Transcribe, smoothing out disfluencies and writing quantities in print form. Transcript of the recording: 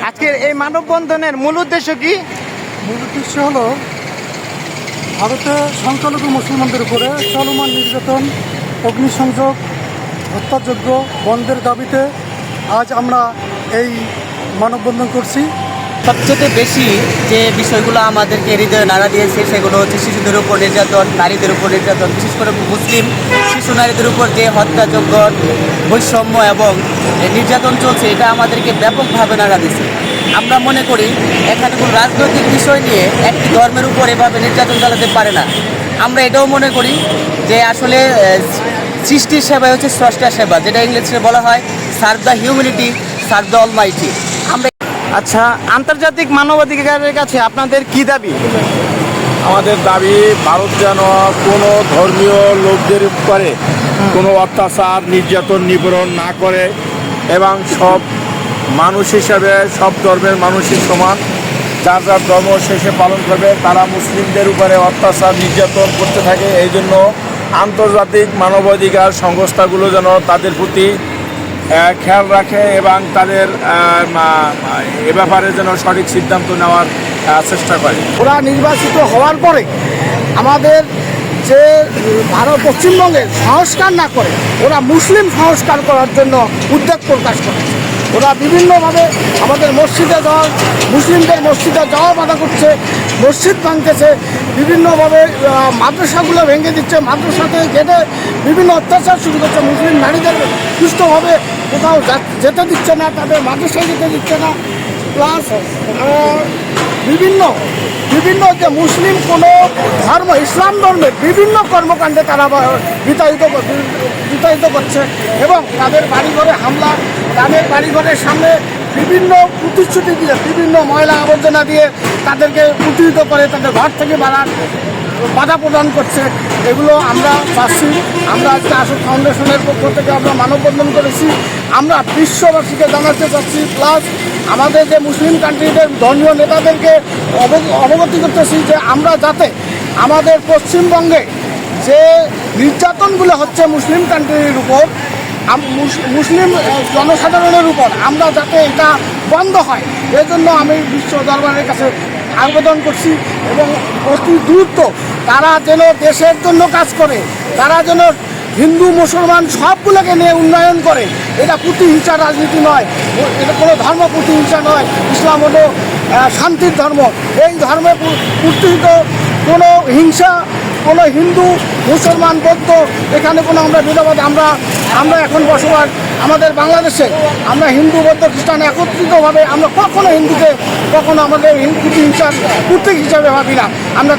আজকের এই মানববন্ধনের মূল উদ্দেশ্য কি? মূল উদ্দেশ্য হলো ভারতে সংখ্যালঘু মুসলমানদের উপরে চলমান নির্যাতন, অগ্নিসংযোগ, হত্যাযজ্ঞ বন্ধের দাবিতে আজ আমরা এই মানববন্ধন করছি। সবচেয়ে বেশি যে বিষয়গুলো আমাদেরকে হৃদয়ে নাড়া দিয়েছে সেগুলো হচ্ছে শিশুদের উপর নির্যাতন, নারীদের উপর নির্যাতন, বিশেষ করে মুসলিম শিশু নারীদের উপর যে হত্যাযজ্ঞ, বৈষম্য এবং নির্যাতন চলছে, এটা আমাদেরকে ব্যাপকভাবে নাড়া দিয়েছে। আমরা মনে করি এখানে কোনো রাজনৈতিক বিষয় নিয়ে একটি ধর্মের উপর এভাবে নির্যাতন চালাতে পারে না। আমরা এটাও মনে করি যে আসলে সৃষ্টির সেবাই হচ্ছে স্রষ্টার সেবা, যেটা ইংলিশে বলা হয় serve the humanity, serve the Almighty. আমরা আচ্ছা, আন্তর্জাতিক মানবাধিকারের কাছে আপনাদের কি দাবি? আমাদের দাবি ভারত যেন কোনো ধর্মীয় লোকদের উপরে কোনো অত্যাচার, নির্যাতন, নিপীড়ন না করে এবং সব মানুষ হিসাবে সব ধর্মের মানুষই সমান, যার যার ধর্ম শেষে পালন করবে। তারা মুসলিমদের উপরে অত্যাচার, নির্যাতন করতে থাকে। এই জন্য আন্তর্জাতিক মানবাধিকার সংস্থাগুলো যেন তাদের প্রতি খেয়াল রাখে এবং তাদের এ ব্যাপারে যেন সঠিক সিদ্ধান্ত নেওয়ার চেষ্টা করে। ওরা নির্বাচিত হওয়ার পরে আমাদের যে পশ্চিমবঙ্গের সংস্কার না করে ওরা মুসলিম সংস্কার করার জন্য উদ্যোগ প্রকাশ করেছে। ওরা বিভিন্নভাবে আমাদের মসজিদে যাওয়া, মুসলিমদের মসজিদে যাওয়া বাধা করছে, মসজিদ ভাঙতেছে, বিভিন্নভাবে মাদ্রাসাগুলো ভেঙে দিচ্ছে, মাদ্রাসাতে গেটে বিভিন্ন অত্যাচার শুরু করছে, মুসলিম নারীদের সুস্থভাবে কোথাও যেতে দিচ্ছে না, তাদের মাদ্রাসায় যেতে দিচ্ছে না, প্লাস বিভিন্ন যে মুসলিম কোনো ধর্ম, ইসলাম ধর্মের বিভিন্ন কর্মকাণ্ডে তারা বিতাড়িত করছে এবং তাদের বাড়িঘরে হামলা, তাদের বাড়িঘরের সামনে বিভিন্ন প্রতিশ্রুতি দিয়ে, বিভিন্ন ময়লা আবর্জনা দিয়ে তাদেরকে উত্তেজিত করে, তাদের ঘর থেকে বাধা প্রদান করছে। এগুলো আমরা চাচ্ছি। আমরা আজকে আসক ফাউন্ডেশনের পক্ষ থেকে আমরা মানববন্ধন করেছি। আমরা বিশ্ববাসীকে জানাতে চাচ্ছি, প্লাস আমাদের যে মুসলিম কান্ট্রিদের ধর্মীয় নেতাদেরকে অবগতি করতেছি যে আমরা যাতে আমাদের পশ্চিমবঙ্গে যে নির্যাতনগুলো হচ্ছে মুসলিম কান্ট্রির উপর, মুসলিম জনসাধারণের উপর, আমরা যাতে এটা বন্ধ হয়, এজন্য আমি বিশ্ব দরবারের কাছে আবেদন করছি। এবং অতি দ্রুত তারা যেন দেশের জন্য কাজ করে, তারা যেন হিন্দু মুসলমান সবগুলোকে নিয়ে উন্নয়ন করে। এটা প্রতিহিংসা রাজনীতি নয়, এটা কোনো ধর্ম প্রতিহিংসা নয়। ইসলাম হলো শান্তির ধর্ম। এই ধর্মে প্রতিহিত কোনো হিংসা, কোনো হিন্দু মুসলমান বৌদ্ধ এখানে কোনো আমরা ভেদাভেদ, আমরা এখন বসবাস আমাদের বাংলাদেশে, আমরা হিন্দু বৌদ্ধ খ্রিস্টান একত্রিতভাবে আমরা কখনো হিন্দুকে কখনো আমাদের প্রতিহিংসার প্রতীক হিসাবে ভাবি না। আমরা